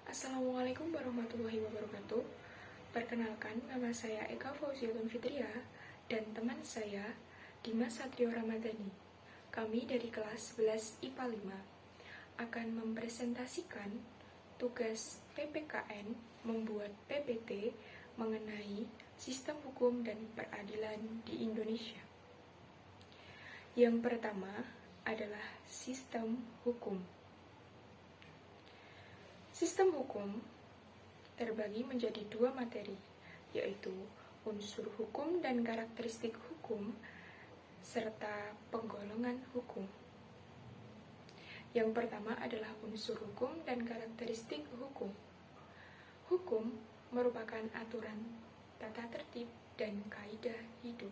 Assalamualaikum warahmatullahi wabarakatuh. Perkenalkan, nama saya Eka Fauziatun Fitria dan teman saya Dimas Satrio Ramadhani. Kami dari kelas 11 IPA 5 akan mempresentasikan tugas PPKN membuat PPT mengenai sistem hukum dan peradilan di Indonesia. Yang pertama adalah sistem hukum. Sistem hukum terbagi menjadi dua materi, yaitu unsur hukum dan karakteristik hukum, serta penggolongan hukum. Yang pertama adalah unsur hukum dan karakteristik hukum. Hukum merupakan aturan, tata tertib, dan kaidah hidup.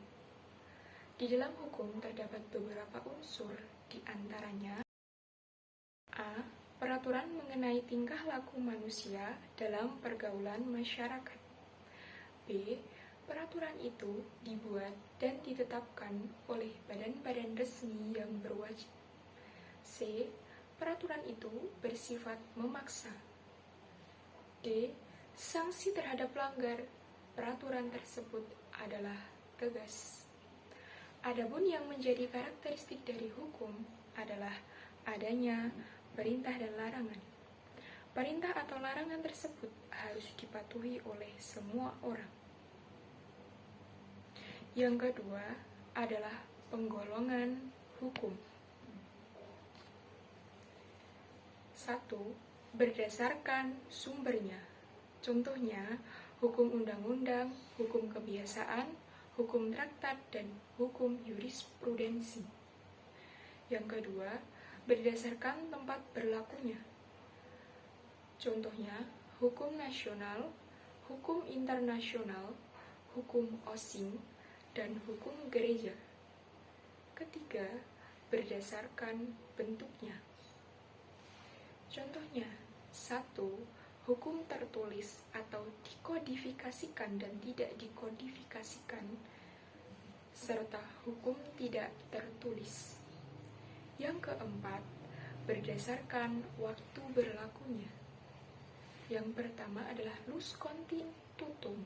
Di dalam hukum terdapat beberapa unsur, di antaranya A. Peraturan mengenai tingkah laku manusia dalam pergaulan masyarakat. B. Peraturan itu dibuat dan ditetapkan oleh badan-badan resmi yang berwajib. C. Peraturan itu bersifat memaksa. D. Sanksi terhadap pelanggar peraturan tersebut adalah tegas. Adapun yang menjadi karakteristik dari hukum adalah adanya perintah dan larangan. Perintah atau larangan tersebut harus dipatuhi oleh semua orang. Yang kedua adalah penggolongan hukum. 1. Berdasarkan sumbernya. Contohnya, hukum undang-undang, hukum kebiasaan, hukum traktat, dan hukum jurisprudensi. Yang kedua, berdasarkan tempat berlakunya. Contohnya, hukum nasional, hukum internasional, hukum osing, dan hukum gereja. Ketiga, berdasarkan bentuknya. Contohnya, 1. Hukum tertulis atau dikodifikasikan dan tidak dikodifikasikan, serta hukum tidak tertulis. Yang keempat, berdasarkan waktu berlakunya. Yang pertama adalah ius constitutum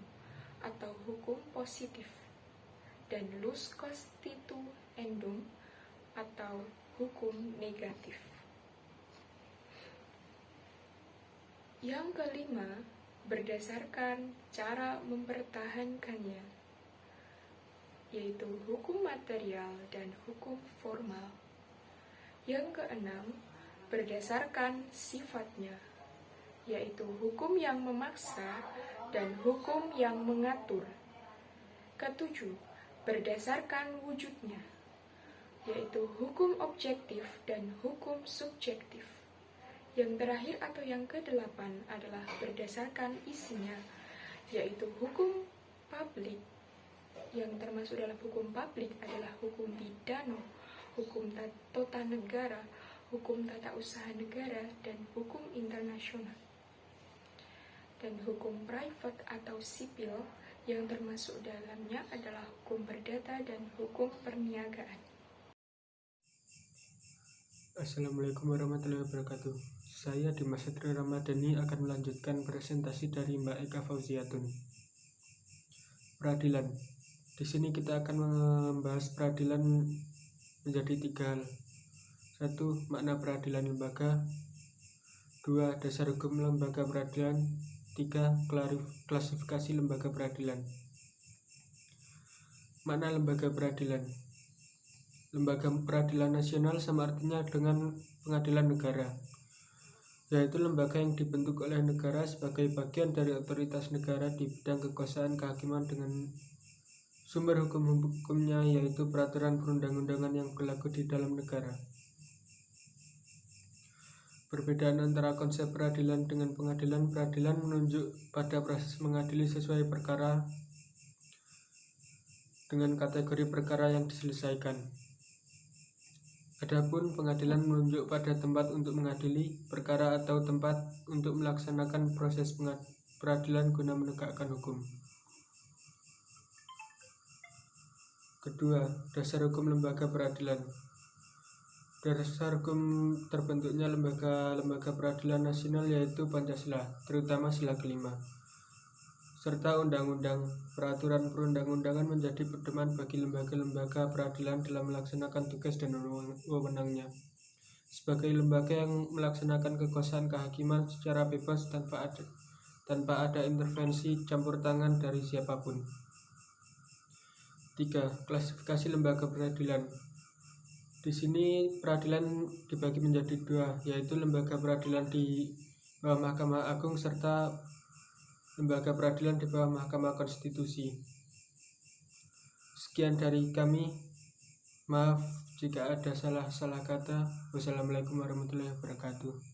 atau hukum positif, dan ius constituendum atau hukum negatif. Yang kelima, berdasarkan cara mempertahankannya, yaitu hukum material dan hukum formal. Yang keenam, berdasarkan sifatnya, yaitu hukum yang memaksa dan hukum yang mengatur. Ketujuh, berdasarkan wujudnya, yaitu hukum objektif dan hukum subjektif. Yang terakhir atau yang kedelapan adalah berdasarkan isinya, yaitu hukum publik. Yang termasuk dalam hukum publik adalah hukum pidana, hukum tata negara, hukum tata usaha negara, dan hukum internasional. Dan hukum private atau sipil yang termasuk dalamnya adalah hukum perdata dan hukum perniagaan. Assalamualaikum warahmatullahi wabarakatuh. Saya Dimas Satrio Ramadhani akan melanjutkan presentasi dari Mbak Eka Fauziatun. Peradilan. Di sini kita akan membahas peradilan menjadi 3 hal. 1. Makna peradilan lembaga. 2. Dasar hukum lembaga peradilan. 3. Klasifikasi lembaga peradilan. Makna lembaga peradilan. Lembaga peradilan nasional sama artinya dengan pengadilan negara, yaitu lembaga yang dibentuk oleh negara sebagai bagian dari otoritas negara di bidang kekuasaan kehakiman dengan sumber hukumnya yaitu peraturan perundang-undangan yang berlaku di dalam negara. Perbedaan antara konsep peradilan dengan pengadilan. Peradilan menunjuk pada proses mengadili sesuai perkara dengan kategori perkara yang diselesaikan. Adapun pengadilan menunjuk pada tempat untuk mengadili perkara atau tempat untuk melaksanakan proses peradilan guna menegakkan hukum. Kedua, dasar hukum lembaga peradilan. Dasar hukum terbentuknya lembaga-lembaga peradilan nasional yaitu Pancasila, terutama sila kelima, serta undang-undang. Peraturan perundang-undangan menjadi pedoman bagi lembaga-lembaga peradilan dalam melaksanakan tugas dan wewenangnya. Sebagai lembaga yang melaksanakan kekuasaan kehakiman secara bebas tanpa ada intervensi campur tangan dari siapapun. 3. Klasifikasi lembaga peradilan. Di sini peradilan dibagi menjadi dua, yaitu lembaga peradilan di bawah Mahkamah Agung serta lembaga peradilan di bawah Mahkamah Konstitusi. Sekian dari kami. Maaf jika ada salah kata. Wassalamualaikum warahmatullahi wabarakatuh.